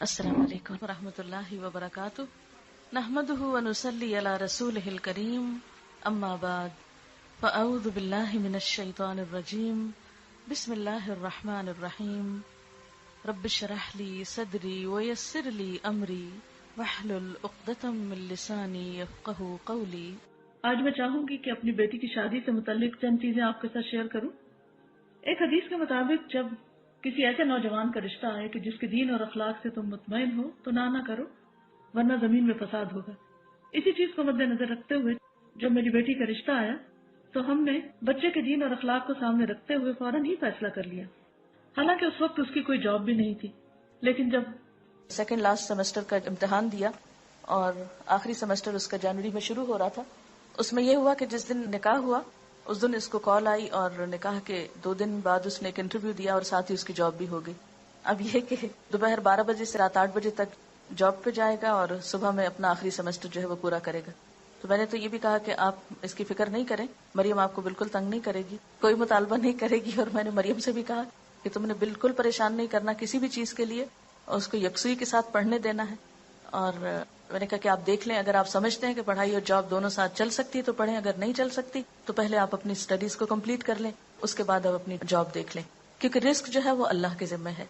السلام علیکم ورحمۃ اللہ وبرکاتہ، نحمده ونصلی علی رسولہ الکریم، اما بعد فاعوذ باللہ من الشیطان الرجیم، بسم اللہ الرحمن الرحیم، رب اشرح لی صدری ویسر لی امری واحلل عقدۃ من لسانی یفقہوا قولی۔ آج میں چاہوں گی کہ اپنی بیٹی کی شادی سے متعلق چند چیزیں آپ کے ساتھ شیئر کروں۔ ایک حدیث کے مطابق جب کسی ایسے نوجوان کا رشتہ آئے کہ جس کے دین اور اخلاق سے تم مطمئن ہو تو نہ کرو، ورنہ زمین میں فساد ہوگا۔ اسی چیز کو مد نظر رکھتے ہوئے جب میری بیٹی کا رشتہ آیا تو ہم نے بچے کے دین اور اخلاق کو سامنے رکھتے ہوئے فوراً ہی فیصلہ کر لیا۔ حالانکہ اس وقت اس کی کوئی جاب بھی نہیں تھی، لیکن جب سیکنڈ لاسٹ سیمسٹر کا امتحان دیا اور آخری سیمسٹر اس کا جنوری میں شروع ہو رہا تھا، اس میں یہ ہوا کہ جس دن نکاح ہوا اس دن اس کو کال آئی اور نکاح کے 2 دن بعد اس نے ایک انٹرویو دیا اور ساتھ ہی اس کی جاب بھی ہو گئی۔ اب یہ کہ دوپہر 12 بجے سے رات 8 بجے تک جاب پہ جائے گا اور صبح میں اپنا آخری سیمسٹر جو ہے وہ پورا کرے گا۔ تو میں نے تو یہ بھی کہا کہ آپ اس کی فکر نہیں کریں، مریم آپ کو بالکل تنگ نہیں کرے گی، کوئی مطالبہ نہیں کرے گی، اور میں نے مریم سے بھی کہا کہ تم نے بالکل پریشان نہیں کرنا کسی بھی چیز کے لیے، اور اس کو یکسوئی کے ساتھ پڑھنے دینا ہے۔ اور میں نے کہا کہ آپ دیکھ لیں، اگر آپ سمجھتے ہیں کہ پڑھائی اور جاب دونوں ساتھ چل سکتی ہے تو پڑھیں، اگر نہیں چل سکتی تو پہلے آپ اپنی اسٹڈیز کو کمپلیٹ کر لیں، اس کے بعد آپ اپنی جاب دیکھ لیں، کیونکہ رزق جو ہے وہ اللہ کے ذمہ ہے۔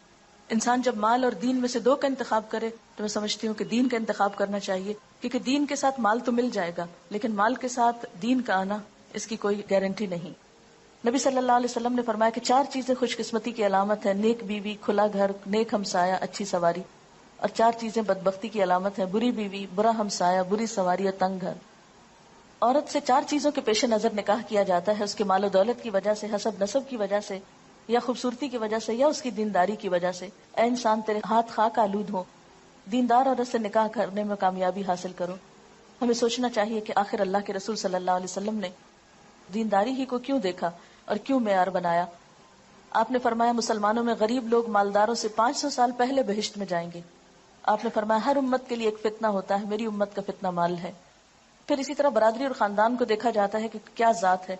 انسان جب مال اور دین میں سے 2 کا انتخاب کرے تو میں سمجھتی ہوں کہ دین کا انتخاب کرنا چاہیے، کیونکہ دین کے ساتھ مال تو مل جائے گا لیکن مال کے ساتھ دین کا آنا اس کی کوئی گارنٹی نہیں۔ نبی صلی اللہ علیہ وسلم نے فرمایا کہ 4 چیزیں خوش قسمتی کی علامت ہے: نیک بیوی، کھلا گھر، نیک ہمسایہ، اچھی سواری، اور 4 چیزیں بدبختی کی علامت ہے: بری بیوی، برا ہمسایہ، بری سواری اور تنگ گھر۔ عورت سے 4 چیزوں کے پیش نظر نکاح کیا جاتا ہے: اس کے مال و دولت کی وجہ سے، حسب نسب کی وجہ سے، یا خوبصورتی کی وجہ سے، یا اس کی دینداری کی وجہ سے۔ اے انسان تیرے ہاتھ خاک آلود ہو، دیندار عورت سے نکاح کرنے میں کامیابی حاصل کرو۔ ہمیں سوچنا چاہیے کہ آخر اللہ کے رسول صلی اللہ علیہ وسلم نے دینداری ہی کو کیوں دیکھا اور کیوں معیار بنایا؟ آپ نے فرمایا مسلمانوں میں غریب لوگ مالداروں سے 500 سال پہلے بہشت میں جائیں گے۔ آپ نے فرمایا ہر امت کے لیے ایک فتنہ ہوتا ہے، میری امت کا فتنہ مال ہے۔ پھر اسی طرح برادری اور خاندان کو دیکھا جاتا ہے کہ کیا ذات ہے۔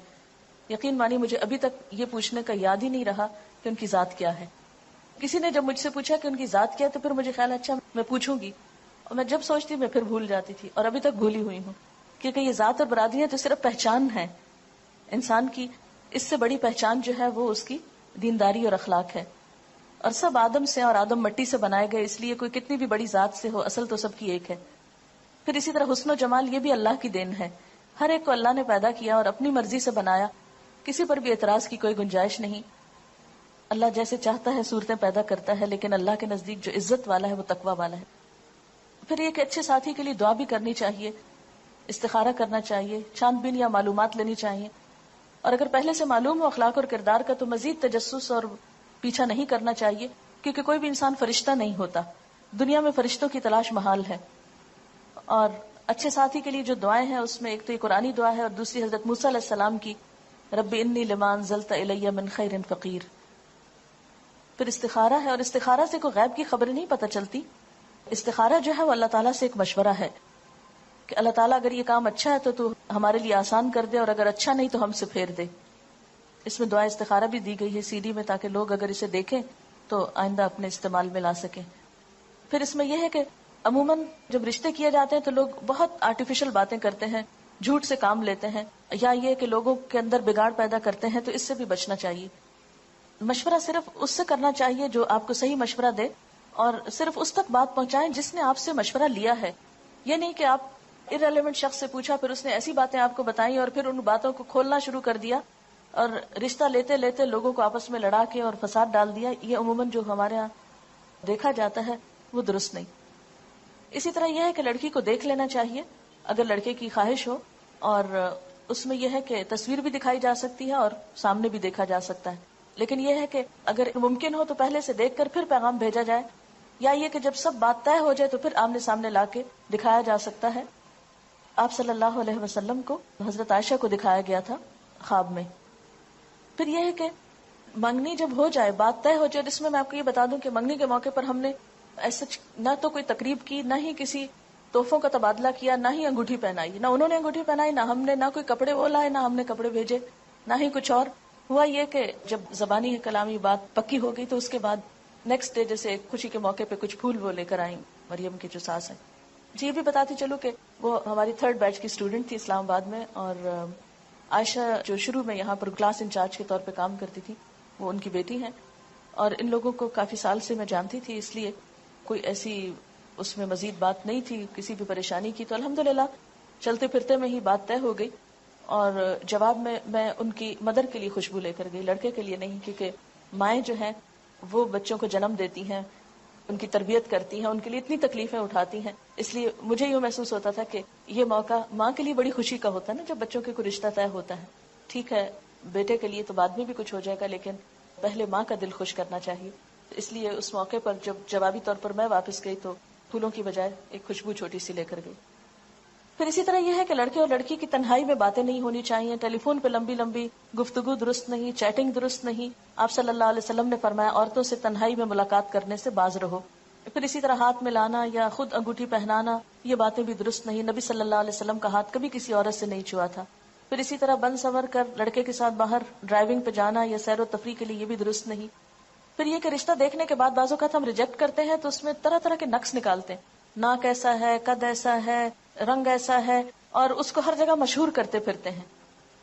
یقین مانی مجھے ابھی تک یہ پوچھنے کا یاد ہی نہیں رہا کہ ان کی ذات کیا ہے۔ کسی نے جب مجھ سے پوچھا کہ ان کی ذات کیا ہے تو پھر مجھے خیال اچھا میں پوچھوں گی، اور میں جب سوچتی میں پھر بھول جاتی تھی، اور ابھی تک بھولی ہوئی ہوں، کیونکہ یہ ذات اور برادریاں تو صرف پہچان ہے انسان کی، اس سے بڑی پہچان جو ہے وہ اس کی دینداری اور اخلاق ہے۔ اور سب آدم سے اور آدم مٹی سے بنائے گئے، اس لیے کوئی کتنی بھی بڑی ذات سے ہو اصل تو سب کی ایک ہے۔ پھر اسی طرح حسن و جمال یہ بھی اللہ کی دین ہے، ہر ایک کو اللہ نے پیدا کیا اور اپنی مرضی سے بنایا، کسی پر بھی اعتراض کی کوئی گنجائش نہیں۔ اللہ جیسے چاہتا ہے صورتیں پیدا کرتا ہے، لیکن اللہ کے نزدیک جو عزت والا ہے وہ تقوی والا ہے۔ پھر ایک اچھے ساتھی کے لیے دعا بھی کرنی چاہیے، استخارہ کرنا چاہیے، چھان بین یا معلومات لینی چاہیے، اور اگر پہلے سے معلوم ہو اخلاق اور کردار کا تو مزید تجسس اور پیچھا نہیں کرنا چاہیے، کیونکہ کوئی بھی انسان فرشتہ نہیں ہوتا، دنیا میں فرشتوں کی تلاش محال ہے۔ اور اچھے ساتھی کے لیے جو دعائیں ہیں اس میں ایک تو یہ قرآنی دعا ہے اور دوسری حضرت موسیٰ علیہ السلام کی رب انی لما انزلت الی من خیر فقیر۔ پھر استخارہ ہے، اور استخارہ سے کوئی غیب کی خبریں نہیں پتہ چلتی، استخارہ جو ہے وہ اللہ تعالیٰ سے ایک مشورہ ہے کہ اللہ تعالیٰ اگر یہ کام اچھا ہے تو ہمارے لیے آسان کر دے، اور اگر اچھا نہیں تو ہم سے پھیر دے۔ اس میں دعا استخارہ بھی دی گئی ہے CD میں، تاکہ لوگ اگر اسے دیکھیں تو آئندہ اپنے استعمال میں لا سکیں۔ پھر اس میں یہ ہے کہ عموماً جب رشتے کیے جاتے ہیں تو لوگ بہت آرٹیفیشل باتیں کرتے ہیں، جھوٹ سے کام لیتے ہیں، یا یہ کہ لوگوں کے اندر بگاڑ پیدا کرتے ہیں، تو اس سے بھی بچنا چاہیے۔ مشورہ صرف اس سے کرنا چاہیے جو آپ کو صحیح مشورہ دے، اور صرف اس تک بات پہنچائیں جس نے آپ سے مشورہ لیا ہے۔ یہ نہیں کہ آپ irrelevant شخص سے پوچھا، پھر اس نے ایسی باتیں آپ کو بتائیں اور پھر ان باتوں کو کھولنا شروع کر دیا اور رشتہ لیتے لیتے لوگوں کو آپس میں لڑا کے اور فساد ڈال دیا۔ یہ عموماً جو ہمارے ہاں دیکھا جاتا ہے وہ درست نہیں۔ اسی طرح یہ ہے کہ لڑکی کو دیکھ لینا چاہیے اگر لڑکے کی خواہش ہو، اور اس میں یہ ہے کہ تصویر بھی دکھائی جا سکتی ہے اور سامنے بھی دیکھا جا سکتا ہے، لیکن یہ ہے کہ اگر ممکن ہو تو پہلے سے دیکھ کر پھر پیغام بھیجا جائے، یا یہ کہ جب سب بات طے ہو جائے تو پھر آمنے سامنے لا کے دکھایا جا سکتا ہے۔ آپ صلی اللہ علیہ وسلم کو حضرت عائشہ کو دکھایا گیا تھا خواب میں۔ پھر یہ ہے کہ منگنی جب ہو جائے، بات طے ہو جائے، اس میں آپ کو یہ بتا دوں کہ منگنی کے موقع پر ہم نے ایسا نہ تو کوئی تقریب کی، نہ ہی کسی تحفوں کا تبادلہ کیا، نہ ہی انگوٹھی پہنائی، نہ انہوں نے انگوٹھی پہنائی، نہ ہم نے، نہ کوئی کپڑے وہ لائے، نہ ہم نے کپڑے بھیجے، نہ ہی کچھ اور۔ ہوا یہ کہ جب زبانی کلامی بات پکی ہو گئی تو اس کے بعد نیکسٹ ڈے جیسے خوشی کے موقع پہ کچھ پھول وہ لے کر آئیں مریم کی جو ساس ہیں. جی یہ بھی بتاتی چلو کہ وہ ہماری 3rd بیچ کی اسٹوڈنٹ تھی اسلام آباد میں, اور عائشہ جو شروع میں یہاں پر کلاس انچارج کے طور پہ کام کرتی تھی وہ ان کی بیٹی ہیں, اور ان لوگوں کو کافی سال سے میں جانتی تھی, اس لیے کوئی ایسی اس میں مزید بات نہیں تھی کسی بھی پریشانی کی. تو الحمدللہ چلتے پھرتے میں ہی بات طے ہو گئی, اور جواب میں ان کی مدر کے لیے خوشبو لے کر گئی, لڑکے کے لیے نہیں, کیونکہ مائیں جو ہیں وہ بچوں کو جنم دیتی ہیں, ان کی تربیت کرتی ہیں, ان کے لیے اتنی تکلیفیں اٹھاتی ہیں, اس لیے مجھے یوں محسوس ہوتا تھا کہ یہ موقع ماں کے لیے بڑی خوشی کا ہوتا ہے نا, جب بچوں کے کوئی رشتہ طے ہوتا ہے. ٹھیک ہے بیٹے کے لیے تو بعد میں بھی کچھ ہو جائے گا, لیکن پہلے ماں کا دل خوش کرنا چاہیے. اس لیے اس موقع پر جب جوابی طور پر میں واپس گئی تو پھولوں کی بجائے ایک خوشبو چھوٹی سی لے کر گئی. پھر اسی طرح یہ ہے کہ لڑکے اور لڑکی کی تنہائی میں باتیں نہیں ہونی چاہیے, ٹیلی فون پہ لمبی لمبی گفتگو درست نہیں, چیٹنگ درست نہیں. آپ صلی اللہ علیہ وسلم نے فرمایا عورتوں سے تنہائی میں ملاقات کرنے سے باز رہو. پھر اسی طرح ہاتھ ملانا یا خود انگوٹھی پہنانا یہ باتیں بھی درست نہیں, نبی صلی اللہ علیہ وسلم کا ہاتھ کبھی کسی عورت سے نہیں چھوا تھا. پھر اسی طرح بن سنور کر لڑکے کے ساتھ باہر ڈرائیونگ پہ جانا یا سیر و تفریح کے لیے یہ بھی درست نہیں. پھر یہ کہ رشتہ دیکھنے کے بعد بعض اوقات ہم ریجیکٹ کرتے ہیں تو اس میں طرح طرح کے نقص نکالتے ہیں, ناک ایسا ہے, قد ایسا ہے, رنگ ایسا ہے, اور اس کو ہر جگہ مشہور کرتے پھرتے ہیں.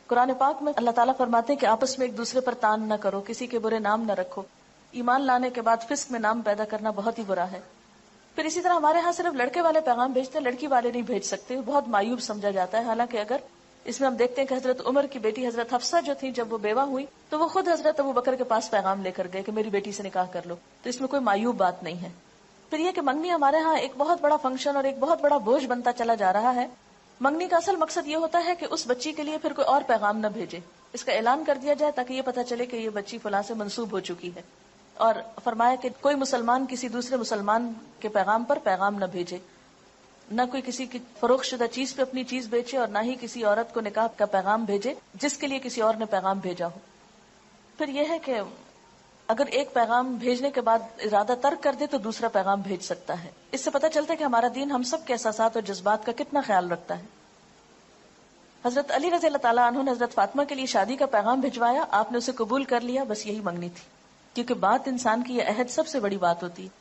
قرآن پاک میں اللہ تعالیٰ فرماتے ہیں کہ آپس میں ایک دوسرے پر تان نہ کرو, کسی کے برے نام نہ رکھو. ایمان لانے کے بعد فسق میں نام پیدا کرنا بہت ہی برا ہے. پھر اسی طرح ہمارے ہاں صرف لڑکے والے پیغام بھیجتے ہیں, لڑکی والے نہیں بھیج سکتے, بہت مایوب سمجھا جاتا ہے. حالانکہ اگر اس میں ہم دیکھتے ہیں کہ حضرت عمر کی بیٹی حضرت حفصہ جو تھی جب وہ بیوہ ہوئی تو وہ خود حضرت ابوبکر کے پاس پیغام لے کر گئے کہ میری بیٹی سے نکاح کر لو, تو اس میں کوئی مایوب بات نہیں ہے. پھر یہ کہ منگنی ہمارے ہاں ایک بہت بڑا فنکشن اور ایک بہت بڑا بوجھ بنتا چلا جا رہا ہے. منگنی کا اصل مقصد یہ ہوتا ہے کہ اس بچی کے لیے پھر کوئی اور پیغام نہ بھیجے, اس کا اعلان کر دیا جائے تاکہ یہ پتہ چلے کہ یہ بچی فلاں سے منسوب ہو چکی ہے. اور فرمایا کہ کوئی مسلمان کسی دوسرے مسلمان کے پیغام پر پیغام نہ بھیجے, نہ کوئی کسی کی فروخت شدہ چیز پہ اپنی چیز بیچے, اور نہ ہی کسی عورت کو نکاح کا پیغام بھیجے جس کے لیے کسی اور نے پیغام بھیجا ہو. پھر یہ ہے کہ اگر ایک پیغام بھیجنے کے بعد ارادہ ترک کر دے تو دوسرا پیغام بھیج سکتا ہے. اس سے پتہ چلتا ہے کہ ہمارا دین ہم سب کے احساسات اور جذبات کا کتنا خیال رکھتا ہے. حضرت علی رضی اللہ تعالیٰ عنہ نے حضرت فاطمہ کے لیے شادی کا پیغام بھجوایا, آپ نے اسے قبول کر لیا, بس یہی منگنی تھی, کیونکہ بات انسان کی یہ عہد سب سے بڑی بات ہوتی ہے.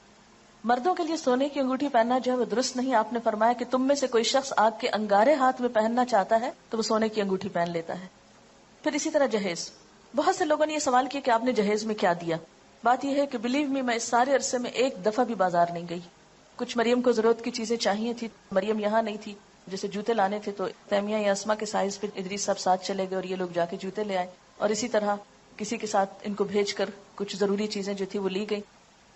مردوں کے لیے سونے کی انگوٹھی پہننا جو ہے وہ درست نہیں. آپ نے فرمایا کہ تم میں سے کوئی شخص آگ کے انگارے ہاتھ میں پہننا چاہتا ہے تو وہ سونے کی انگوٹھی پہن لیتا ہے. پھر اسی طرح جہیز, بہت سے لوگوں نے یہ سوال کیا کہ آپ نے جہیز میں کیا دیا. بات یہ ہے کہ بلیو می, میں اس سارے عرصے میں ایک دفعہ بھی بازار نہیں گئی. کچھ مریم کو ضرورت کی چیزیں چاہیے تھی, مریم یہاں نہیں تھی, جیسے جوتے لانے تھے تو تیمیہ یا اسما کے سائز پہ ادریس صاحب ساتھ چلے گئے اور یہ لوگ جا کے جوتے لے آئے, اور اسی طرح کسی کے ساتھ ان کو بھیج کر کچھ ضروری چیزیں جو تھی وہ لی گئی.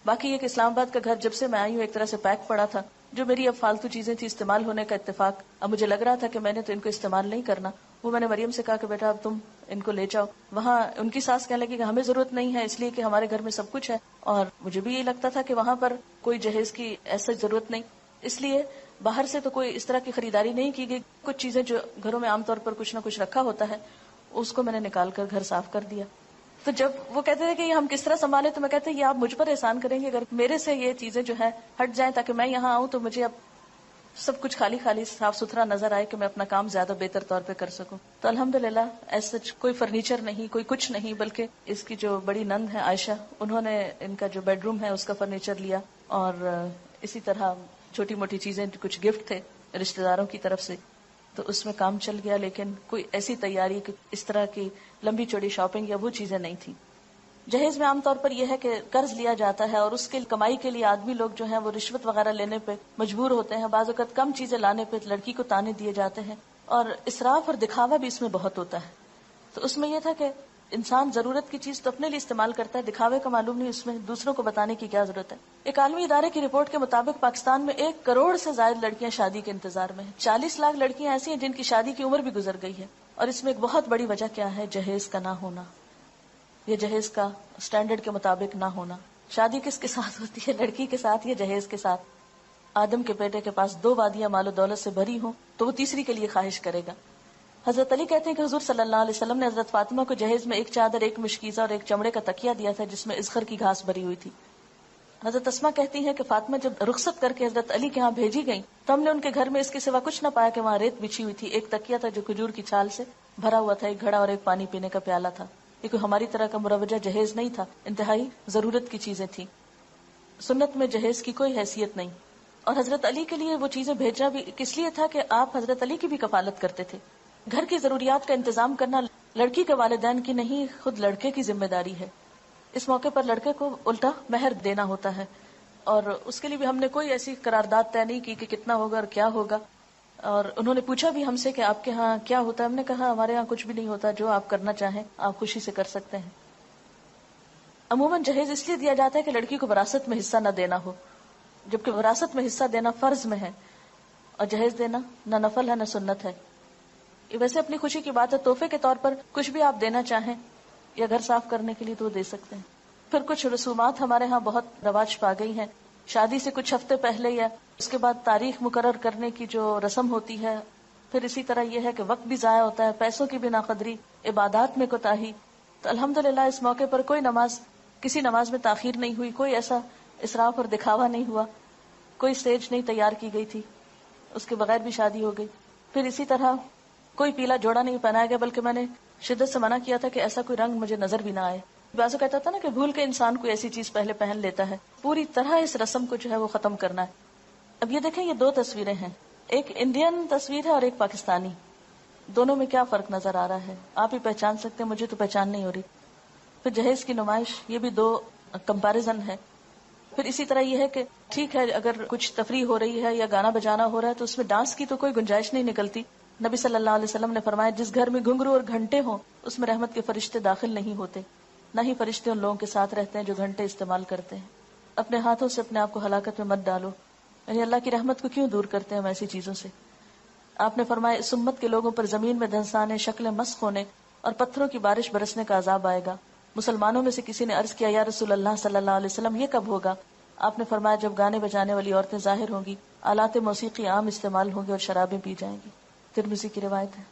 باقی یہ کہ اسلام آباد کا گھر جب سے میں آئی ہوں ایک طرح سے پیک پڑا تھا, جو میری اب فالتو چیزیں تھی استعمال ہونے کا اتفاق, اب مجھے لگ رہا تھا کہ میں نے تو ان کو استعمال نہیں کرنا. وہ میں نے مریم سے کہا کہ بیٹا اب تم ان کو لے جاؤ. وہاں ان کی ساس کہنے لگی کہ ہمیں ضرورت نہیں ہے, اس لیے کہ ہمارے گھر میں سب کچھ ہے, اور مجھے بھی یہ لگتا تھا کہ وہاں پر کوئی جہیز کی ایسا ضرورت نہیں, اس لیے باہر سے تو کوئی اس طرح کی خریداری نہیں کی گئی. کچھ چیزیں جو گھروں میں عام طور پر کچھ نہ کچھ رکھا ہوتا ہے اس کو میں نے نکال کر گھر صاف کر دیا. تو جب وہ کہتے تھے کہ یہ ہم کس طرح سنبھالیں, تو میں کہتے یہ آپ مجھ پر احسان کریں گے اگر میرے سے یہ چیزیں جو ہے ہٹ جائیں, تاکہ میں یہاں آؤں تو مجھے اب سب کچھ خالی خالی صاف ستھرا نظر آئے کہ میں اپنا کام زیادہ بہتر طور پہ کر سکوں. تو الحمدللہ ایسا کوئی فرنیچر نہیں, کوئی کچھ نہیں, بلکہ اس کی جو بڑی نند ہے عائشہ, انہوں نے ان کا جو بیڈ روم ہے اس کا فرنیچر لیا, اور اسی طرح چھوٹی موٹی چیزیں کچھ گفٹ تھے رشتہ داروں کی طرف سے, تو اس میں کام چل گیا. لیکن کوئی ایسی تیاری کہ اس طرح کی لمبی چوڑی شاپنگ یا وہ چیزیں نہیں تھی. جہیز میں عام طور پر یہ ہے کہ قرض لیا جاتا ہے, اور اس کے کمائی کے لیے آدمی لوگ جو ہیں وہ رشوت وغیرہ لینے پہ مجبور ہوتے ہیں. بعض اوقات کم چیزیں لانے پہ لڑکی کو تانے دیے جاتے ہیں, اور اسراف اور دکھاوا بھی اس میں بہت ہوتا ہے. تو اس میں یہ تھا کہ انسان ضرورت کی چیز تو اپنے لیے استعمال کرتا ہے, دکھاوے کا معلوم نہیں, اس میں دوسروں کو بتانے کی کیا ضرورت ہے. ایک عالمی ادارے کی رپورٹ کے مطابق پاکستان میں 1 کروڑ سے زائد لڑکیاں شادی کے انتظار میں ہیں. 40 لاکھ لڑکیاں ایسی ہیں جن کی شادی کی عمر بھی گزر گئی ہے, اور اس میں ایک بہت بڑی وجہ کیا ہے, جہیز کا نہ ہونا, یہ جہیز کا سٹینڈرڈ کے مطابق نہ ہونا. شادی کس کے ساتھ ہوتی ہے, لڑکی کے ساتھ یا جہیز کے ساتھ؟ آدم کے بیٹے کے پاس 2 وادیاں مال و دولت سے بھری ہوں تو وہ تیسری کے لیے خواہش کرے گا. حضرت علی کہتے ہیں کہ حضور صلی اللہ علیہ وسلم نے حضرت فاطمہ کو جہیز میں 1 چادر, 1 مشکیزہ اور 1 چمڑے کا تکیہ دیا تھا جس میں اذخر کی گھاس بھری ہوئی تھی. حضرت اسما کہتی ہیں کہ فاطمہ جب رخصت کر کے حضرت علی کے ہاں بھیجی گئی تو ہم نے ان کے گھر میں اس کے سوا کچھ نہ پایا کہ وہاں ریت بچھی ہوئی تھی, 1 تکیہ تھا جو کھجور کی چھال سے بھرا ہوا تھا, 1 گھڑا اور 1 پانی پینے کا پیالہ تھا. یہ کوئی ہماری طرح کا مروجہ جہیز نہیں تھا, انتہائی ضرورت کی چیزیں تھیں. سنت میں جہیز کی کوئی حیثیت نہیں. اور حضرت علی کے لیے وہ چیزیں بھیجنا بھی کس لیے تھا کہ آپ حضرت علی کی بھی کفالت کرتے تھے. گھر کی ضروریات کا انتظام کرنا لڑکی کے والدین کی نہیں، خود لڑکے کی ذمہ داری ہے. اس موقع پر لڑکے کو الٹا مہر دینا ہوتا ہے، اور اس کے لیے بھی ہم نے کوئی ایسی قرارداد طے نہیں کی کہ کتنا ہوگا اور کیا ہوگا. اور انہوں نے پوچھا بھی ہم سے کہ آپ کے ہاں کیا ہوتا ہے. ہم نے کہا ہمارے ہاں کچھ بھی نہیں ہوتا، جو آپ کرنا چاہیں آپ خوشی سے کر سکتے ہیں. عموماً جہیز اس لیے دیا جاتا ہے کہ لڑکی کو وراثت میں حصہ نہ دینا ہو، جبکہ وراثت میں حصہ دینا فرض میں ہے اور جہیز دینا نہ نفل ہے نہ سنت ہے. یہ ویسے اپنی خوشی کی بات ہے، تحفے کے طور پر کچھ بھی آپ دینا چاہیں یا گھر صاف کرنے کے لیے تو وہ دے سکتے ہیں. پھر کچھ رسومات ہمارے ہاں بہت رواج پا گئی ہیں. شادی سے کچھ ہفتے پہلے یا اس کے بعد تاریخ مقرر کرنے کی جو رسم ہوتی ہے. پھر اسی طرح یہ ہے کہ وقت بھی ضائع ہوتا ہے، پیسوں کی بھی ناقدری، عبادات میں کوتاہی. تو الحمدللہ اس موقع پر کوئی نماز، کسی نماز میں تاخیر نہیں ہوئی، کوئی ایسا اسراف اور دکھاوا نہیں ہوا، کوئی اسٹیج نہیں تیار کی گئی تھی، اس کے بغیر بھی شادی ہو گئی. پھر اسی طرح کوئی پیلا جوڑا نہیں پہنایا گیا، بلکہ میں نے شدت سے منع کیا تھا کہ ایسا کوئی رنگ مجھے نظر بھی نہ آئے. بعضوں کہتا تھا نا کہ بھول کے انسان کوئی ایسی چیز پہلے پہن لیتا ہے. پوری طرح اس رسم کو جو ہے وہ ختم کرنا ہے. اب یہ دیکھیں، یہ دو تصویریں ہیں، ایک انڈین تصویر ہے اور ایک پاکستانی. دونوں میں کیا فرق نظر آ رہا ہے آپ ہی پہچان سکتے ہیں، مجھے تو پہچان نہیں ہو رہی. پھر جہیز کی نمائش، یہ بھی دو کمپیریزن ہے. پھر اسی طرح یہ ہے کہ ٹھیک ہے اگر کچھ تفریح ہو رہی ہے یا گانا بجانا ہو رہا ہے تو اس میں ڈانس کی تو کوئی گنجائش نہیں نکلتی. نبی صلی اللہ علیہ وسلم نے فرمایا جس گھر میں گھنگرو اور گھنٹے ہوں اس میں رحمت کے فرشتے داخل نہیں ہوتے، نہ ہی فرشتے ان لوگوں کے ساتھ رہتے ہیں جو گھنٹے استعمال کرتے ہیں. اپنے ہاتھوں سے اپنے آپ کو ہلاکت میں مت ڈالو. یعنی اللہ کی رحمت کو کیوں دور کرتے ہیں ہم ایسی چیزوں سے. آپ نے فرمایا اس امت کے لوگوں پر زمین میں دھنسانے، شکلیں مسخ ہونے اور پتھروں کی بارش برسنے کا عذاب آئے گا. مسلمانوں میں سے کسی نے عرض کیا یا رسول اللہ صلی اللہ علیہ وسلم یہ کب ہوگا؟ آپ نے فرمایا جب گانے بجانے والی عورتیں ظاہر ہوں گی، آلات موسیقی عام استعمال ہوں گے اور شرابیں پی جائیں گی. ترمذی کی روایت ہے.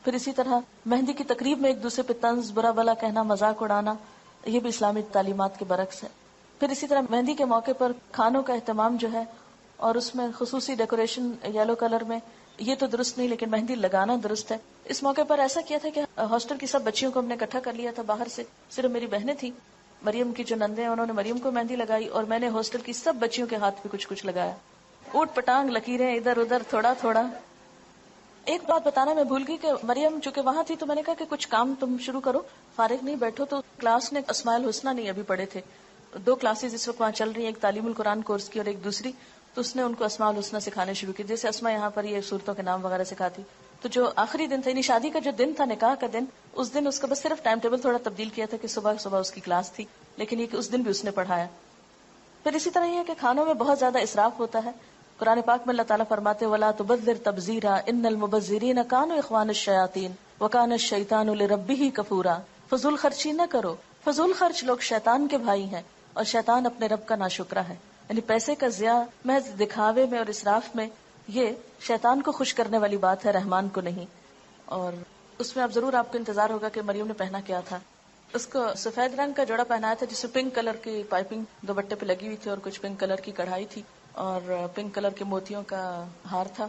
پھر اسی طرح مہندی کی تقریب میں ایک دوسرے پہ طنز، برا بلا کہنا، مذاق اڑانا، یہ بھی اسلامی تعلیمات کے برعکس ہے. پھر اسی طرح مہندی کے موقع پر کھانوں کا اہتمام جو ہے اور اس میں خصوصی ڈیکوریشن یلو کلر میں، یہ تو درست نہیں، لیکن مہندی لگانا درست ہے. اس موقع پر ایسا کیا تھا کہ ہاسٹل کی سب بچیوں کو ہم نے اکٹھا کر لیا تھا باہر سے. صرف میری بہنیں تھیں، مریم کی جو نندیں ہیں انہوں نے مریم کو مہندی لگائی اور میں نے ہاسٹل کی سب بچیوں کے ہاتھ پہ کچھ کچھ لگایا. اوٹ پٹانگ لکیریں ادھر ادھر تھوڑا تھوڑا. ایک بات بتانا میں بھول گئی کہ مریم چونکہ وہاں تھی تو میں نے کہا کہ کچھ کام تم شروع کرو، فارغ نہیں بیٹھو. تو کلاس نے اسماء الحسنہ نہیں ابھی پڑھے تھے، 2 کلاسز اس وقت وہاں چل رہی ہیں، ایک تعلیم القرآن کورس کی اور ایک دوسری. تو اس نے ان کو اسماء الحسنہ سکھانے شروع کی، جیسے اسماء یہاں پر یہ صورتوں کے نام وغیرہ سکھاتی. تو جو آخری دن تھا، یعنی شادی کا جو دن تھا، نکاح کا دن، اس دن اس کا بس صرف ٹائم ٹیبل تھوڑا تبدیل کیا تھا کہ صبح صبح اس کی کلاس تھی، لیکن یہ کہ اس دن بھی اس نے پڑھایا. پھر اسی طرح یہ ہے کہ کھانوں میں بہت زیادہ اسراف ہوتا ہے. قرآن پاک میں اللہ تعالیٰ فرماتے وَلَا تُبَذِّرْ تَبْذِيرًا إِنَّ الْمُبَذِّرِينَ كَانُوا إِخْوَانَ الشَّيَاطِينِ وَكَانَ الشَّيْطَانُ لِرَبِّهِ كَفُورًا. فضول خرچی نہ کرو، فضول خرچ لوگ شیطان کے بھائی ہیں اور شیطان اپنے رب کا ناشکرا ہے. یعنی پیسے کا ضیاع محض دکھاوے میں اور اسراف میں، یہ شیطان کو خوش کرنے والی بات ہے، رحمان کو نہیں. اور اس میں اب ضرور آپ کو انتظار ہوگا کہ مریم نے پہنا کیا تھا. اس کو سفید رنگ کا جوڑا پہنایا تھا جس میں پنک کلر کی پائپنگ دوپٹے پہ لگی ہوئی تھی اور کچھ پنک کلر کی کڑھائی تھی اور پنک کلر کے موتیوں کا ہار تھا.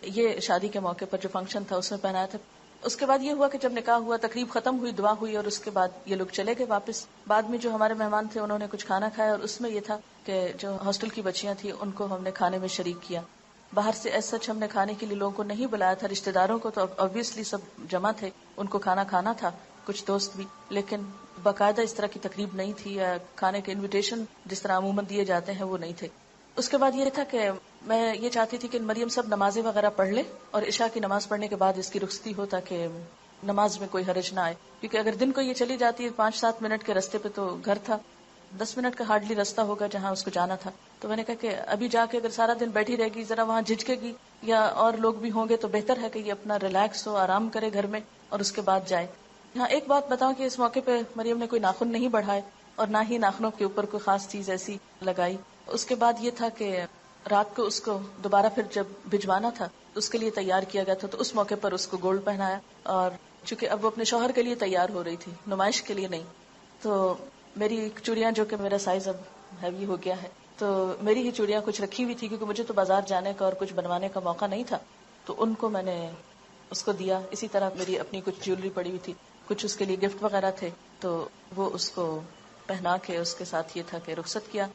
یہ شادی کے موقع پر جو فنکشن تھا اس میں پہنایا تھا. اس کے بعد یہ ہوا کہ جب نکاح ہوا، تقریب ختم ہوئی، دعا ہوئی اور اس کے بعد یہ لوگ چلے گئے واپس. بعد میں جو ہمارے مہمان تھے انہوں نے کچھ کھانا کھایا اور اس میں یہ تھا کہ جو ہاسٹل کی بچیاں تھیں ان کو ہم نے کھانے میں شریک کیا. باہر سے ایز سچ ہم نے کھانے کے لیے لوگوں کو نہیں بلایا تھا، رشتہ داروں کو تو obviously سب جمع تھے، ان کو کھانا کھانا تھا، کچھ دوست بھی، لیکن باقاعدہ اس طرح کی تقریب نہیں تھی یا کھانے کے انویٹیشن جس طرح عموماً دیے جاتے ہیں وہ نہیں تھے. اس کے بعد یہ تھا کہ میں یہ چاہتی تھی کہ مریم سب نمازیں وغیرہ پڑھ لے اور عشاء کی نماز پڑھنے کے بعد اس کی رخصتی ہو تاکہ نماز میں کوئی حرج نہ آئے. کیونکہ اگر دن کو یہ چلی جاتی ہے 5-7 منٹ کے راستے پہ تو گھر تھا، 10 منٹ کا ہارڈلی راستہ ہوگا جہاں اس کو جانا تھا. تو میں نے کہا کہ ابھی جا کے اگر سارا دن بیٹھی رہے گی، ذرا وہاں جھجکے گی یا اور لوگ بھی ہوں گے تو بہتر ہے کہ یہ اپنا ریلیکس ہو، آرام کرے گھر میں اور اس کے بعد جائے. ہاں ایک بات بتاؤں کہ اس موقع پہ مریم نے کوئی ناخن نہیں بڑھائے اور نہ ہی ناخنوں کے اوپر کوئی خاص چیز ایسی لگائی. اس کے بعد یہ تھا کہ رات کو اس کو دوبارہ پھر جب بھجوانا تھا اس کے لیے تیار کیا گیا تھا، تو اس موقع پر اس کو گولڈ پہنایا. اور چونکہ اب وہ اپنے شوہر کے لیے تیار ہو رہی تھی، نمائش کے لیے نہیں، تو میری چوڑیاں جو کہ میرا سائز اب ہیوی ہو گیا ہے تو میری ہی چوڑیاں کچھ رکھی ہوئی تھی کیونکہ مجھے تو بازار جانے کا اور کچھ بنوانے کا موقع نہیں تھا، تو ان کو میں نے اس کو دیا. اسی طرح میری اپنی کچھ جیولری پڑی ہوئی تھی، کچھ اس کے لیے گفٹ وغیرہ تھے، تو وہ اس کو پہنا کے اس کے ساتھ یہ تھا کہ رخصت کیا.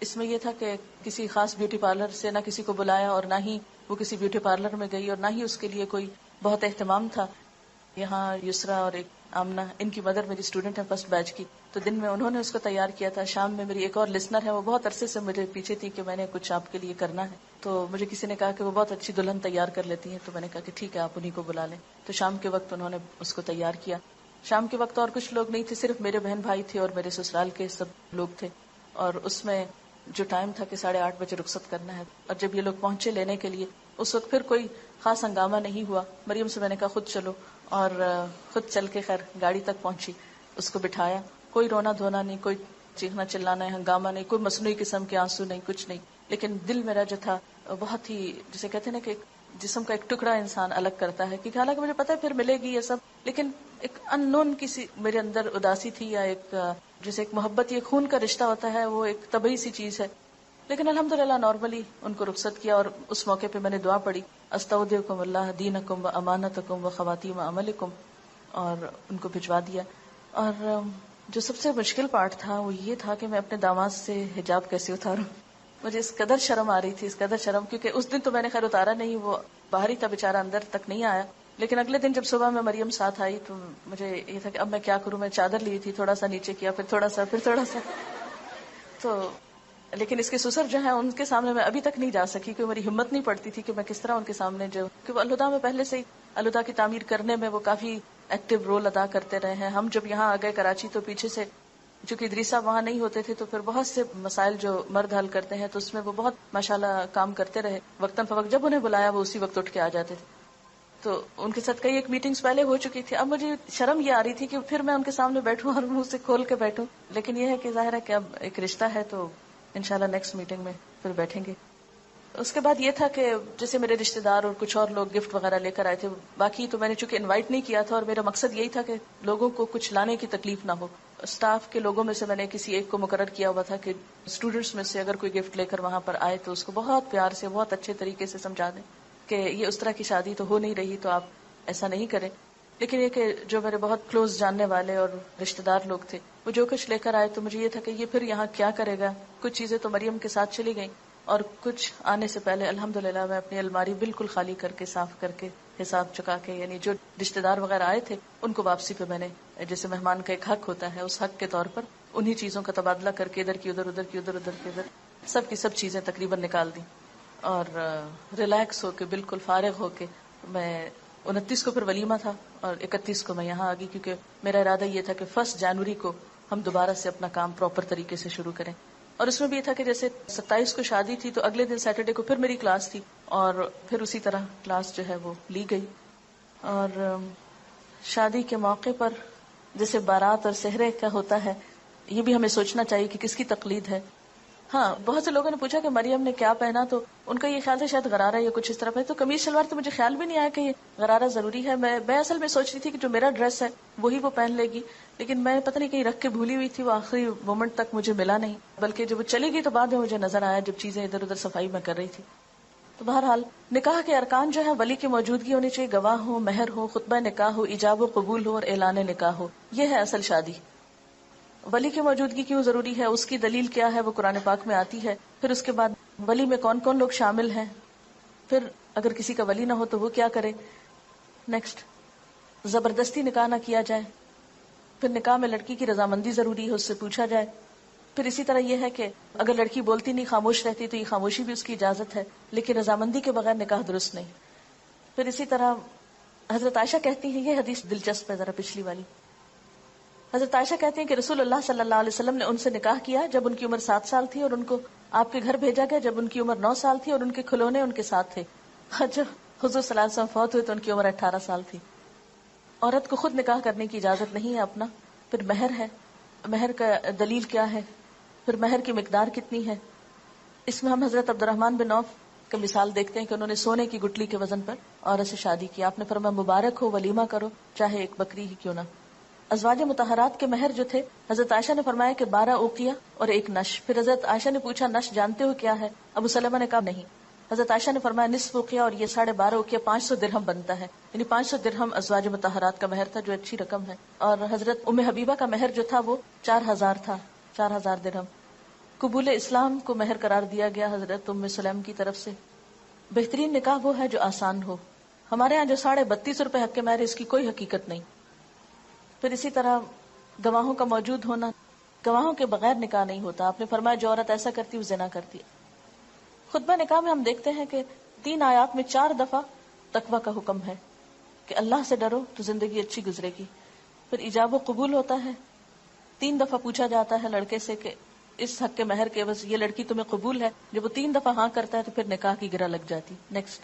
اس میں یہ تھا کہ کسی خاص بیوٹی پارلر سے نہ کسی کو بلایا اور نہ ہی وہ کسی بیوٹی پارلر میں گئی اور نہ ہی اس کے لیے کوئی بہت اہتمام تھا. یہاں یسرا اور ایک آمنہ، ان کی مدر میری اسٹوڈنٹ ہے فرسٹ بیچ کی، تو دن میں انہوں نے اس کو تیار کیا تھا. شام میں میری ایک اور لسنر ہے، وہ بہت عرصے سے مجھے پیچھے تھی کہ میں نے کچھ آپ کے لیے کرنا ہے، تو مجھے کسی نے کہا کہ وہ بہت اچھی دلہن تیار کر لیتی ہیں، تو میں نے کہا کہ ٹھیک ہے آپ انہیں کو بلا لیں. تو شام کے وقت انہوں نے اس کو تیار کیا. شام کے وقت اور کچھ لوگ نہیں تھے، صرف میرے بہن بھائی تھے اور میرے سسرال کے سب لوگ تھے. اور اس میں جو ٹائم تھا کہ 8:30 بجے رخصت کرنا ہے، اور جب یہ لوگ پہنچے لینے کے لیے، اس وقت پھر کوئی خاص ہنگامہ نہیں ہوا. مریم سے میں نے کہا خود چلو، اور خود چل کے خیر گاڑی تک پہنچی، اس کو بٹھایا. کوئی رونا دھونا نہیں، کوئی چیخنا چلانا ہنگامہ نہیں، کوئی مصنوعی قسم کے آنسو نہیں، کچھ نہیں. لیکن دل میرا جو تھا بہت ہی، جسے کہتے ہیں نا کہ جسم کا ایک ٹکڑا انسان الگ کرتا ہے، کیونکہ حالانکہ مجھے پتا ہے پھر ملے گی یہ سب، لیکن ایک ان نون کسی میرے اندر اداسی تھی، یا ایک جیسے ایک محبت، یہ خون کا رشتہ ہوتا ہے، وہ ایک طبعی سی چیز ہے. لیکن الحمدللہ نارملی ان کو رخصت کیا، اور اس موقع پہ میں نے دعا پڑھی، استودعکم اللہ دینکم و امانتکم و خواتیم عملکم، اور ان کو بھجوا دیا. اور جو سب سے مشکل پارٹ تھا وہ یہ تھا کہ میں اپنے داماد سے حجاب کیسے اتاروں. مجھے اس قدر شرم آ رہی تھی، اس قدر شرم، کیونکہ اس دن تو میں نے خیر اتارا نہیں، وہ باہر ہی تھا بیچارہ، اندر تک نہیں آیا. لیکن اگلے دن جب صبح میں مریم ساتھ آئی تو مجھے یہ تھا کہ اب میں کیا کروں. میں چادر لی تھی، تھوڑا سا نیچے کیا، پھر تھوڑا سا، پھر تھوڑا سا. تو لیکن اس کے سسر جو ہیں ان کے سامنے میں ابھی تک نہیں جا سکی، کیونکہ میری ہمت نہیں پڑتی تھی کہ میں کس طرح ان کے سامنے جو، کہ وہ الہدا میں پہلے سے ہی الہدا کی تعمیر کرنے میں وہ کافی ایکٹیو رول ادا کرتے رہے ہیں. ہم جب یہاں آ گئے کراچی تو پیچھے سے چونکہ ادریس صاحب وہاں نہیں ہوتے تھے، تو پھر بہت سے مسائل جو مرد حل کرتے ہیں تو اس میں وہ بہت ماشاءاللہ کام کرتے رہے. وقتاً فوقت جب انہیں بلایا وہ اسی وقت اٹھ کے آ جاتے تھے. تو ان کے ساتھ کئی ایک میٹنگز پہلے ہو چکی تھی. اب مجھے شرم یہ آ رہی تھی کہ پھر میں ان کے سامنے بیٹھوں اور منہ سے کھول کے بیٹھوں، لیکن یہ ہے کہ ظاہر ہے کہ اب ایک رشتہ ہے تو انشاءاللہ نیکسٹ میٹنگ میں پھر بیٹھیں گے. اس کے بعد یہ تھا کہ جیسے میرے رشتہ دار اور کچھ اور لوگ گفٹ وغیرہ لے کر آئے تھے. باقی تو میں نے چونکہ انوائٹ نہیں کیا تھا، اور میرا مقصد یہی تھا کہ لوگوں کو کچھ لانے کی تکلیف نہ ہو. اسٹاف کے لوگوں میں سے میں نے کسی ایک کو مقرر کیا ہوا تھا کہ اسٹوڈنٹس میں سے اگر کوئی گفٹ لے کر وہاں پر آئے تو اس کو بہت پیار سے، بہت اچھے طریقے سے سمجھا دیں کہ یہ اس طرح کی شادی تو ہو نہیں رہی، تو آپ ایسا نہیں کریں. لیکن یہ کہ جو میرے بہت کلوز جاننے والے اور رشتہ دار لوگ تھے وہ جو کچھ لے کر آئے تو مجھے یہ تھا کہ یہ پھر یہاں کیا کرے گا. کچھ چیزیں تو مریم کے ساتھ چلی گئیں، اور کچھ آنے سے پہلے الحمدللہ میں اپنی الماری بالکل خالی کر کے، صاف کر کے، حساب چکا کے، یعنی جو رشتہ دار وغیرہ آئے تھے ان کو واپسی پہ میں نے، جیسے مہمان کا ایک حق ہوتا ہے، اس حق کے طور پر انہی چیزوں کا تبادلہ کر کے ادھر کی ادھر، ادھر کی ادھر، ادھر کی ادھر، سب کی سب چیزیں تقریباً نکال دی. اور ریلیکس ہو کے، بالکل فارغ ہو کے، میں 29 کو پھر ولیمہ تھا اور 31 کو میں یہاں آ گئی، کیونکہ میرا ارادہ یہ تھا کہ 1 جنوری کو ہم دوبارہ سے اپنا کام پراپر طریقے سے شروع کریں. اور اس میں بھی یہ تھا کہ جیسے 27 کو شادی تھی تو اگلے دن سیٹرڈے کو پھر میری کلاس تھی، اور پھر اسی طرح کلاس جو ہے وہ لی گئی. اور شادی کے موقع پر جیسے بارات اور سہرے کا ہوتا ہے، یہ بھی ہمیں سوچنا چاہیے کہ کس کی تقلید ہے. ہاں، بہت سے لوگوں نے پوچھا کہ مریم نے کیا پہنا، تو ان کا یہ خیال تھا شاید غرارہ یا کچھ اس طرح پہ. تو قمیض شلوار تو مجھے خیال بھی نہیں آیا کہ یہ غرارہ ضروری ہے. میں اصل میں سوچ رہی تھی کہ جو میرا ڈریس ہے وہی وہ پہن لے گی، لیکن میں پتہ نہیں کہیں رکھ کے بھولی ہوئی تھی، وہ آخری مومنٹ تک مجھے ملا نہیں، بلکہ جب وہ چلی گئی تو بعد میں مجھے نظر آیا جب چیزیں ادھر ادھر صفائی میں کر رہی تھی. تو بہرحال نکاح کے ارکان جو ہے ولی کی موجودگی ہونی چاہیے، گواہ ہو، مہر ہو، خطبہ نکاح ہو، ایجاب و قبول ہو اور اعلان نکاح ہو. یہ ہے اصل شادی. ولی کی موجودگی کیوں ضروری ہے، اس کی دلیل کیا ہے، وہ قرآن پاک میں آتی ہے. پھر اس کے بعد ولی میں کون کون لوگ شامل ہیں، پھر اگر کسی کا ولی نہ ہو تو وہ کیا کرے. نیکسٹ، زبردستی نکاح نہ کیا جائے. پھر نکاح میں لڑکی کی رضامندی ضروری ہے، اس سے پوچھا جائے. پھر اسی طرح یہ ہے کہ اگر لڑکی بولتی نہیں، خاموش رہتی، تو یہ خاموشی بھی اس کی اجازت ہے، لیکن رضامندی کے بغیر نکاح درست نہیں. پھر اسی طرح حضرت عائشہ کہتی ہیں، یہ حدیث دلچسپ ہے ذرا پچھلی والی. حضرت عائشہ کہتی ہیں کہ رسول اللہ صلی اللہ علیہ وسلم نے ان سے نکاح کیا جب ان کی عمر 7 سال تھی، اور ان کو آپ کے گھر بھیجا گیا جب ان کی عمر 9 سال تھی، اور ان کے کھلونے ان کے ساتھ تھے. اور جب حضور صلی اللہ علیہ وسلم فوت ہوئے تو ان کی عمر 18 سال تھی. عورت کو خود نکاح کرنے کی اجازت نہیں ہے اپنا. پھر مہر ہے، مہر کا دلیل کیا ہے، پھر مہر کی مقدار کتنی ہے. اس میں ہم حضرت عبد الرحمن بن عوف کا مثال دیکھتے ہیں کہ انہوں نے سونے کی گٹلی کے وزن پر عورت سے شادی کی. آپ نے فرمایا مبارک ہو، ولیمہ کرو، چاہے ایک بکری ہی کیوں نہ. ازواج مطہرات کے مہر جو تھے، حضرت عائشہ نے فرمایا کہ 12 اوقیہ اور 1 نش. پھر حضرت عائشہ نے پوچھا نش جانتے ہو کیا ہے؟ ابو سلمہ نے کہا نہیں. حضرت عائشہ نے فرمایا نصف اوقیہ، اور یہ 12.5 اوقیہ 500 درہم بنتا ہے، یعنی 500 درہم ازواج مطہرات کا مہر تھا، جو اچھی رقم ہے. اور حضرت ام حبیبہ کا مہر جو تھا وہ 4000 تھا، 4000 درہم. قبول اسلام کو مہر قرار دیا گیا حضرت ام سلیم کی طرف سے. بہترین نکاح وہ ہے جو آسان ہو. ہمارے ہاں جو 32.5 روپے حق کے مہر ہے اس کی کوئی حقیقت نہیں. پھر اسی طرح گواہوں کا موجود ہونا، گواہوں کے بغیر نکاح نہیں ہوتا. آپ نے فرمایا جو عورت ایسا کرتی وہ زنا کرتی. خطبہ نکاح میں ہم دیکھتے ہیں کہ 3 آیات میں 4 دفعہ تقوی کا حکم ہے کہ اللہ سے ڈرو تو زندگی اچھی گزرے گی. پھر ایجاب و قبول ہوتا ہے. 3 دفعہ پوچھا جاتا ہے لڑکے سے کہ اس حق کے مہر کے عوض یہ لڑکی تمہیں قبول ہے. جب وہ 3 دفعہ ہاں کرتا ہے تو پھر نکاح کی گرہ لگ جاتی. نیکسٹ،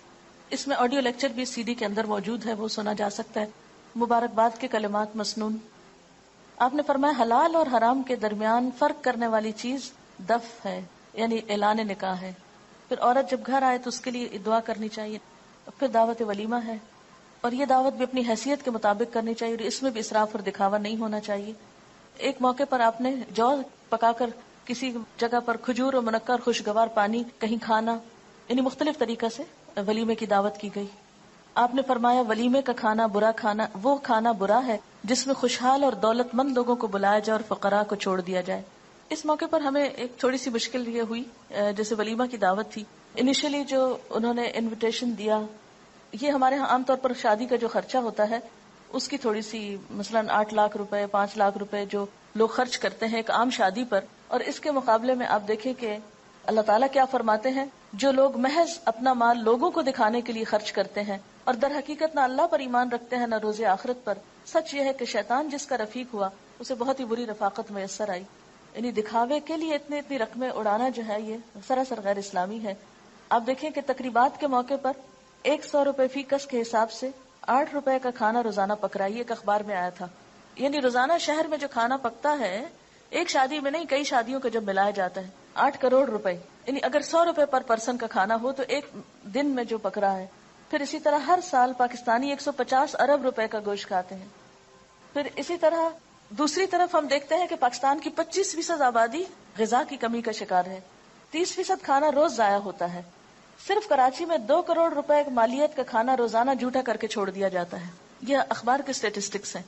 اس میں آڈیو لیکچر بھی CD کے اندر موجود ہے، وہ سنا جا سکتا ہے. مبارکباد کے کلمات مسنون. آپ نے فرمایا حلال اور حرام کے درمیان فرق کرنے والی چیز دف ہے، یعنی اعلان نکاح ہے. پھر عورت جب گھر آئے تو اس کے لیے دعا کرنی چاہیے. پھر دعوت ولیمہ ہے، اور یہ دعوت بھی اپنی حیثیت کے مطابق کرنی چاہیے، اور اس میں بھی اسراف اور دکھاوا نہیں ہونا چاہیے. ایک موقع پر آپ نے جو پکا کر کسی جگہ پر کھجور اور منقع اور خوشگوار پانی کہیں کھانا، یعنی مختلف طریقہ سے ولیمے کی دعوت کی گئی. آپ نے فرمایا ولیمے کا کھانا برا کھانا، وہ کھانا برا ہے جس میں خوشحال اور دولت مند لوگوں کو بلایا جائے اور فقراء کو چھوڑ دیا جائے. اس موقع پر ہمیں ایک تھوڑی سی مشکل یہ ہوئی، جیسے ولیمہ کی دعوت تھی، انیشلی جو انہوں نے انویٹیشن دیا، یہ ہمارے ہاں عام طور پر شادی کا جو خرچہ ہوتا ہے اس کی تھوڑی سی، مثلا 8 لاکھ روپے 5 لاکھ روپے جو لوگ خرچ کرتے ہیں ایک عام شادی پر، اور اس کے مقابلے میں آپ دیکھیں کہ اللہ تعالیٰ کیا فرماتے ہیں، جو لوگ محض اپنا مال لوگوں کو دکھانے کے لیے خرچ کرتے ہیں اور در حقیقت نہ اللہ پر ایمان رکھتے ہیں نہ روز آخرت پر، سچ یہ ہے کہ شیطان جس کا رفیق ہوا اسے بہت ہی بری رفاقت میسر آئی. یعنی دکھاوے کے لیے اتنی رقمیں اڑانا جو ہے یہ سراسر غیر اسلامی ہے. آپ دیکھیں کہ تقریبات کے موقع پر 100 روپے فی کس کے حساب سے 8 روپے کا کھانا روزانہ پک رہا ہے. یہ ایک اخبار میں آیا تھا. یعنی روزانہ شہر میں جو کھانا پکتا ہے ایک شادی میں نہیں، کئی شادیوں کو جب ملایا جاتا ہے 8 کروڑ روپے. یعنی اگر 100 روپے پر پرسن کا کھانا ہو تو ایک دن میں جو پک رہا ہے. پھر اسی طرح ہر سال پاکستانی 150 ارب روپے کا گوشت کھاتے ہیں. پھر اسی طرح دوسری طرف ہم دیکھتے ہیں کہ پاکستان کی 25% آبادی غذا کی کمی کا شکار ہے. 30% کھانا روز ضائع ہوتا ہے. صرف کراچی میں 2 کروڑ روپے مالیت کا کھانا روزانہ جھوٹا کر کے چھوڑ دیا جاتا ہے. یہ اخبار کے اسٹیٹسٹکس ہیں.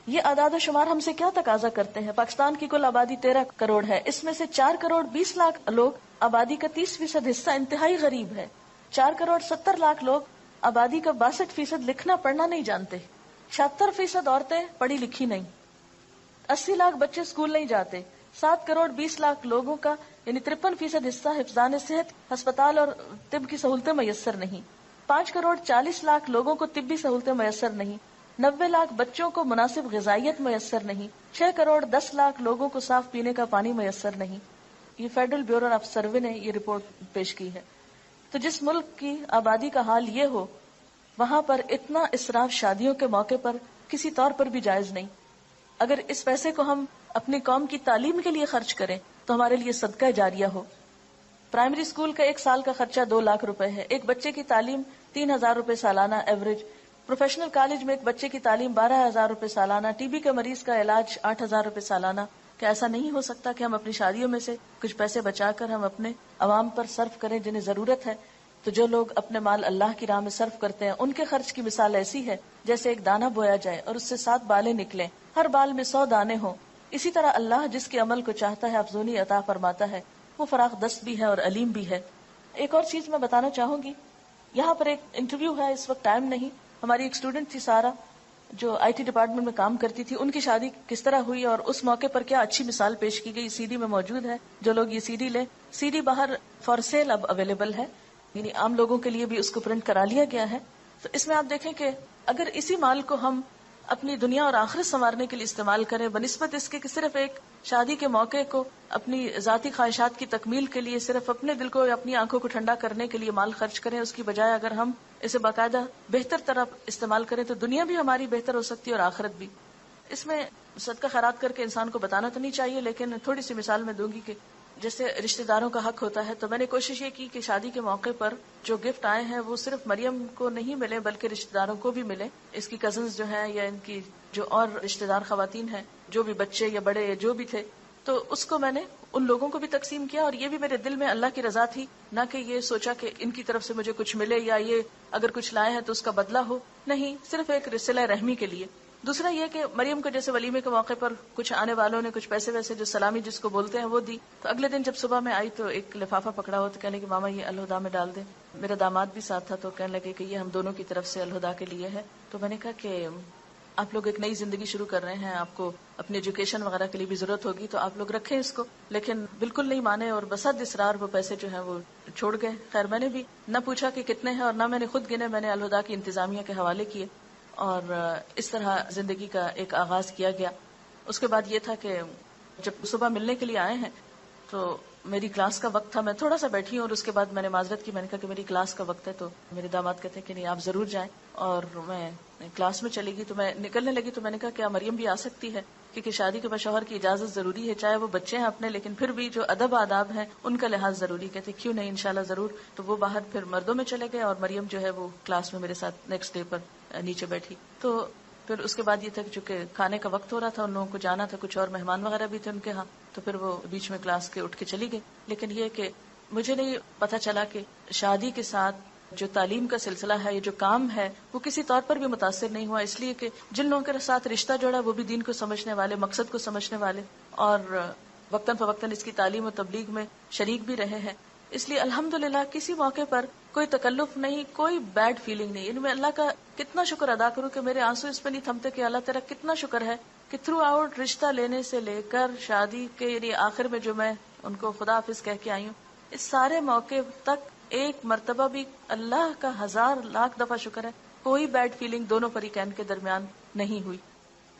یہ اعداد و شمار ہم سے کیا تقاضا کرتے ہیں؟ پاکستان کی کل آبادی 13 کروڑ ہے، اس میں سے 4 کروڑ 20 لاکھ لوگ، آبادی کا 30% حصہ انتہائی غریب ہے. 4 کروڑ 70 لاکھ لوگ، آبادی کا 62% لکھنا پڑھنا نہیں جانتے. 76% عورتیں پڑھی لکھی نہیں. 80 لاکھ بچے اسکول نہیں جاتے. 7 کروڑ 20 لاکھ لوگوں کا یعنی 53% حصہ حفظان صحت، ہسپتال اور طب کی سہولتیں میسر نہیں. 5 کروڑ 40 لاکھ لوگوں کو طبی سہولتیں میسر نہیں. 90 لاکھ بچوں کو مناسب غذائیت میسر نہیں. 6 کروڑ 10 لاکھ لوگوں کو صاف پینے کا پانی میسر نہیں. یہ فیڈرل بیورو آف سروے نے یہ رپورٹ پیش کی ہے. تو جس ملک کی آبادی کا حال یہ ہو، وہاں پر اتنا اسراف شادیوں کے موقع پر کسی طور پر بھی جائز نہیں. اگر اس پیسے کو ہم اپنی قوم کی تعلیم کے لیے خرچ کریں تو ہمارے لیے صدقہ جاریہ ہو. پرائمری اسکول کا 1 سال کا خرچہ 2 لاکھ روپے ہے. ایک بچے کی تعلیم 3,000 روپے سالانہ ایوریج. پروفیشنل کالج میں ایک بچے کی تعلیم 12,000 روپے سالانہ. ٹی بی کے مریض کا علاج 8,000 روپے سالانہ. کیا ایسا نہیں ہو سکتا کہ ہم اپنی شادیوں میں سے کچھ پیسے بچا کر ہم اپنے عوام پر صرف کریں جنہیں ضرورت ہے؟ تو جو لوگ اپنے مال اللہ کی راہ میں صرف کرتے ہیں ان کے خرچ کی مثال ایسی ہے جیسے ایک دانہ بویا جائے اور اس سے 7 بالیں نکلیں، ہر بال میں 100 دانے ہوں. اسی طرح اللہ جس کے عمل کو چاہتا ہے افزونی عطا فرماتا ہے. وہ فراخ دست بھی ہے اور علیم بھی ہے. ایک اور چیز میں بتانا چاہوں گی، یہاں پر ایک انٹرویو ہے، اس وقت ٹائم نہیں. ہماری ایک اسٹوڈنٹ تھی سارا جو IT ڈپارٹمنٹ میں کام کرتی تھی. ان کی شادی کس طرح ہوئی اور اس موقع پر کیا اچھی مثال پیش کی گئی. CD میں موجود ہے، جو لوگ یہ CD لیں. CD باہر فار سیل اب اویلیبل ہے، یعنی عام لوگوں کے لیے بھی اس کو پرنٹ کرا لیا گیا ہے. تو اس میں آپ دیکھیں کہ اگر اسی مال کو ہم اپنی دنیا اور آخرت سنوارنے کے لیے استعمال کریں بنسبت اس کے کہ صرف ایک شادی کے موقع کو اپنی ذاتی خواہشات کی تکمیل کے لیے صرف اپنے دل کو یا اپنی آنکھوں کو ٹھنڈا کرنے کے لیے مال خرچ کریں، اس کی بجائے اگر ہم اسے باقاعدہ بہتر طرح استعمال کریں تو دنیا بھی ہماری بہتر ہو سکتی ہے اور آخرت بھی. اس میں صدقہ خیرات کر کے انسان کو بتانا تو نہیں چاہیے، لیکن تھوڑی سی مثال میں دوں گی کہ جیسے رشتہ داروں کا حق ہوتا ہے، تو میں نے کوشش یہ کی کہ شادی کے موقع پر جو گفٹ آئے ہیں وہ صرف مریم کو نہیں ملے بلکہ رشتہ داروں کو بھی ملے. اس کی کزنز جو ہیں یا ان کی جو اور رشتہ دار خواتین ہیں، جو بھی بچے یا بڑے یا جو بھی تھے، تو اس کو میں نے ان لوگوں کو بھی تقسیم کیا. اور یہ بھی میرے دل میں اللہ کی رضا تھی، نہ کہ یہ سوچا کہ ان کی طرف سے مجھے کچھ ملے یا یہ اگر کچھ لائے ہیں تو اس کا بدلہ ہو. نہیں، صرف ایک صلہ رحمی کے لیے. دوسرا یہ کہ مریم کو جیسے ولیمے کے موقع پر کچھ آنے والوں نے کچھ پیسے ویسے جو سلامی جس کو بولتے ہیں وہ دی، تو اگلے دن جب صبح میں آئی تو ایک لفافہ پکڑا ہو تو کہنے کہ ماما یہ الہدا میں ڈال دیں. میرا داماد بھی ساتھ تھا تو کہنے لگے کہ یہ ہم دونوں کی طرف سے الہدا کے لیے ہے. تو میں نے کہا کہ آپ لوگ ایک نئی زندگی شروع کر رہے ہیں، آپ کو اپنی ایجوکیشن وغیرہ کے لیے بھی ضرورت ہوگی تو آپ لوگ رکھیں اس کو. لیکن بالکل نہیں مانے اور بسد اصرار وہ پیسے جو ہیں وہ چھوڑ گئے. خیر میں نے بھی نہ پوچھا کہ کتنے ہیں اور نہ میں نے خود گنے، میں نے الہدا کی انتظامیہ کے حوالے کیے اور اس طرح زندگی کا ایک آغاز کیا گیا. اس کے بعد یہ تھا کہ جب صبح ملنے کے لیے آئے ہیں تو میری کلاس کا وقت تھا، میں تھوڑا سا بیٹھی ہوں اور اس کے بعد میں نے معذرت کی، میں نے کہا کہ میری کلاس کا وقت ہے. تو میرے داماد کہتے ہیں کہ نہیں آپ ضرور جائیں، اور میں کلاس میں چلی گئی. تو میں نکلنے لگی تو میں نے کہا کیا مریم بھی آ سکتی ہے، کیونکہ شادی کے بعد شوہر کی اجازت ضروری ہے، چاہے وہ بچے ہیں اپنے لیکن پھر بھی جو ادب آداب ہیں ان کا لحاظ ضروری. کہتے کیوں نہیں انشاءاللہ ضرور. تو وہ باہر پھر مردوں میں چلے گئے اور مریم جو ہے وہ کلاس میں میرے ساتھ نیکسٹ ڈے پر نیچے بیٹھی. تو پھر اس کے بعد یہ تھا کہ چونکہ کھانے کا وقت ہو رہا تھا، ان لوگوں کو جانا تھا، کچھ اور مہمان وغیرہ بھی تھے ان کے ہاں، تو پھر وہ بیچ میں کلاس کے اٹھ کے چلی گئی. لیکن یہ کہ مجھے نہیں پتا چلا کہ شادی کے ساتھ جو تعلیم کا سلسلہ ہے، یہ جو کام ہے، وہ کسی طور پر بھی متاثر نہیں ہوا، اس لیے کہ جن لوگوں کے ساتھ رشتہ جوڑا وہ بھی دین کو سمجھنے والے، مقصد کو سمجھنے والے اور وقتاً فوقتاً اس کی تعلیم و تبلیغ میں شریک بھی رہے ہیں. اس لیے الحمدللہ کسی موقع پر کوئی تکلف نہیں، کوئی بیڈ فیلنگ نہیں. میں اللہ کا کتنا شکر ادا کروں کہ میرے آنسو اس پہ نہیں تھمتے کہ اللہ تیرا کتنا شکر ہے کہ تھرو آؤٹ رشتہ لینے سے لے کر شادی کے یعنی آخر میں جو میں ان کو خدا حافظ کہہ کے آئی ہوں، اس سارے موقع تک ایک مرتبہ بھی اللہ کا 1000 لاکھ دفعہ شکر ہے کوئی بیڈ فیلنگ دونوں فریقین کے درمیان نہیں ہوئی.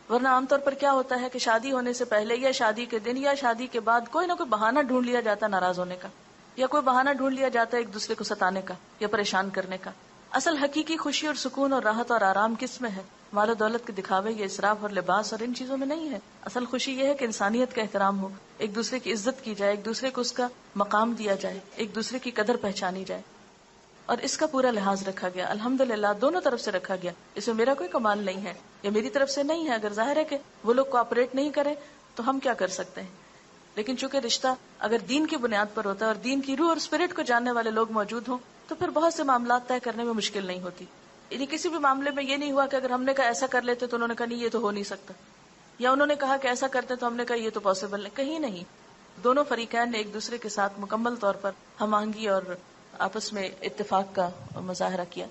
ورنہ عام طور پر کیا ہوتا ہے کہ شادی ہونے سے پہلے یا شادی کے دن یا شادی کے بعد کوئی نہ کوئی بہانہ ڈھونڈ لیا جاتا ناراض ہونے کا، یا کوئی بہانہ ڈھونڈ لیا جاتا ہے ایک دوسرے کو ستانے کا یا پریشان کرنے کا. اصل حقیقی خوشی اور سکون اور راحت اور آرام کس میں ہے؟ مال و دولت کے دکھاوے یا اسراف اور لباس اور ان چیزوں میں نہیں ہے. اصل خوشی یہ ہے کہ انسانیت کا احترام ہو، ایک دوسرے کی عزت کی جائے، ایک دوسرے کو اس کا مقام دیا جائے، ایک دوسرے کی قدر پہچانی جائے. اور اس کا پورا لحاظ رکھا گیا الحمدللہ، دونوں طرف سے رکھا گیا. اس میں میرا کوئی کمال نہیں ہے یا میری طرف سے نہیں ہے. اگر ظاہر ہے کہ وہ لوگ کوآپریٹ نہیں کریں تو ہم کیا کر سکتے ہیں. لیکن چونکہ رشتہ اگر دین کی بنیاد پر ہوتا ہے اور دین کی روح اور اسپرٹ کو جاننے والے لوگ موجود ہوں تو پھر بہت سے معاملات طے کرنے میں مشکل نہیں ہوتی. یعنی کسی بھی معاملے میں یہ نہیں ہوا کہ اگر ہم نے کہا ایسا کر لیتے تو انہوں نے کہا نہیں یہ تو ہو نہیں سکتا، یا انہوں نے کہا کہ ایسا کرتے تو ہم نے کہا یہ تو پاسبل نہیں. کہیں نہیں، دونوں فریقین نے ایک دوسرے کے ساتھ مکمل طور پر ہم آہنگی اور آپس میں اتفاق کا مظاہرہ کیا.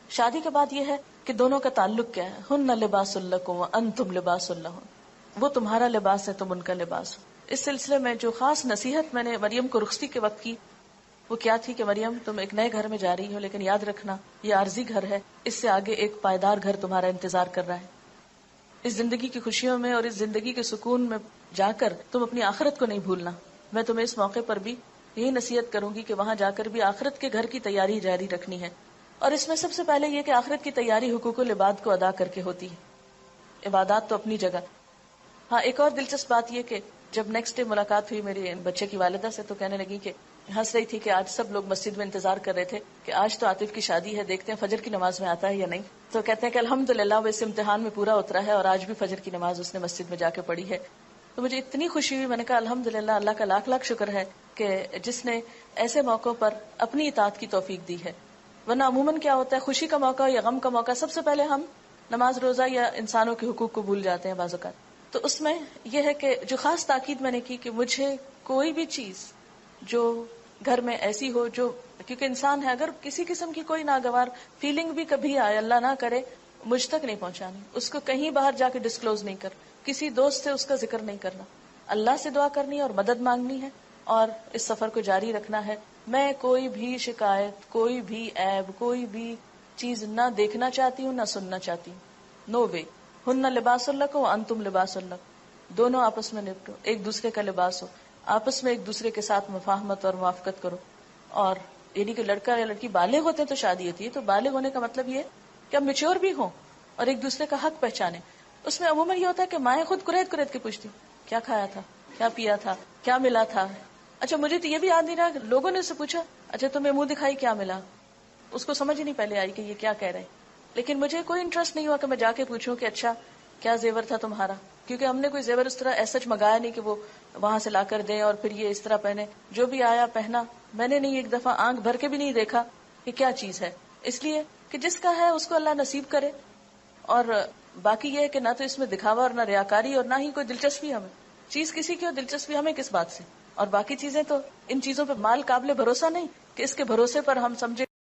شادی کے بعد یہ ہے کہ دونوں کا تعلق کیا ہے. ہن لباس لکم وانتم لباس لہن، وہ تمہارا لباس ہے تم ان کا لباس. اس سلسلے میں جو خاص نصیحت میں نے مریم کو رخصتی کے وقت کی وہ کیا تھی کہ مریم تم ایک نئے گھر میں جا رہی ہو، لیکن یاد رکھنا یہ عارضی گھر ہے، اس سے آگے ایک پائیدار گھر تمہارا انتظار کر رہا ہے. اس زندگی کی خوشیوں میں اور اس زندگی کے سکون میں جا کر تم اپنی آخرت کو نہیں بھولنا. میں تمہیں اس موقع پر بھی یہی نصیحت کروں گی کہ وہاں جا کر بھی آخرت کے گھر کی تیاری جاری رکھنی ہے. اور اس میں سب سے پہلے یہ کہ آخرت کی تیاری حقوق العباد کو ادا کر کے ہوتی ہے. عبادات تو اپنی جگہ. ہاں ایک اور دلچسپ بات یہ کہ جب نیکسٹ ڈے ملاقات ہوئی میرے بچے کی والدہ سے تو کہنے لگی کہ ہنس رہی تھی کہ آج سب لوگ مسجد میں انتظار کر رہے تھے کہ آج تو عاطف کی شادی ہے، دیکھتے ہیں فجر کی نماز میں آتا ہے یا نہیں. تو کہتے ہیں کہ الحمدللہ وہ اس امتحان میں پورا اترا ہے اور آج بھی فجر کی نماز اس نے مسجد میں جا کے پڑھی ہے. تو مجھے اتنی خوشی ہوئی، میں نے کہا الحمدللہ اللہ کا لاکھ لاکھ شکر ہے کہ جس نے ایسے موقعوں پر اپنی اطاعت کی توفیق دی ہے. ورنہ عموماً کیا ہوتا ہے خوشی کا موقع یا غم کا موقع سب سے پہلے ہم نماز روزہ یا انسانوں کے حقوق کو بھول جاتے ہیں بعض اوقات. تو اس میں یہ ہے کہ جو خاص تاکید میں نے کی کہ مجھے کوئی بھی چیز جو گھر میں ایسی ہو جو، کیونکہ انسان ہے اگر کسی قسم کی کوئی ناگوار فیلنگ بھی کبھی آئے اللہ نہ کرے مجھ تک نہیں پہنچانی، اس کو کہیں باہر جا کے ڈسکلوز نہیں کر، کسی دوست سے اس کا ذکر نہیں کرنا، اللہ سے دعا کرنی اور مدد مانگنی ہے اور اس سفر کو جاری رکھنا ہے. میں کوئی بھی شکایت، کوئی بھی عیب، کوئی بھی چیز نہ دیکھنا چاہتی ہوں نہ سننا چاہتی ہوں. نو وے. ہن لباس لکم وانتم لباس لہن، دونوں آپس میں نپٹو، ایک دوسرے کا لباس ہو، آپس میں ایک دوسرے کے ساتھ مفاہمت اور موافقت کرو. اور یعنی کہ لڑکا یا لڑکی بالغ ہوتے ہیں تو شادی ہوتی ہے، تو بالغ ہونے کا مطلب یہ کہ اب میچور بھی ہوں اور ایک دوسرے کا حق پہچانے. اس میں عموماً یہ ہوتا ہے کہ مائیں خود کریت کریت کے پوچھتی کیا کھایا تھا، کیا پیا تھا، کیا ملا تھا. اچھا مجھے تو یہ بھی یاد نہیں رہا لوگوں نے اس سے پوچھا اچھا تمہیں منہ دکھائی کیا ملا، اس کو سمجھ ہی نہیں پہلے آئی کہ یہ کیا کہہ رہے ہیں. لیکن مجھے کوئی انٹرسٹ نہیں ہوا کہ میں جا کے پوچھوں کہ اچھا کیا زیور تھا تمہارا، کیونکہ ہم نے کوئی زیور اس طرح ایسا منگایا نہیں کہ وہ وہاں سے لا کر دیں اور پھر یہ اس طرح پہنے. جو بھی آیا پہنا. میں نے نہیں ایک دفعہ آنکھ بھر کے بھی نہیں دیکھا کہ کیا چیز ہے، اس لیے کہ جس کا ہے اس کو اللہ نصیب کرے. اور باقی یہ ہے کہ نہ تو اس میں دکھاوا اور نہ ریاکاری اور نہ ہی کوئی دلچسپی ہمیں. چیز کسی کی ہو دلچسپی ہمیں کس بات سے. اور باقی چیزیں تو ان چیزوں پہ مال قابل بھروسہ نہیں کہ اس کے بھروسے پر ہم سمجھے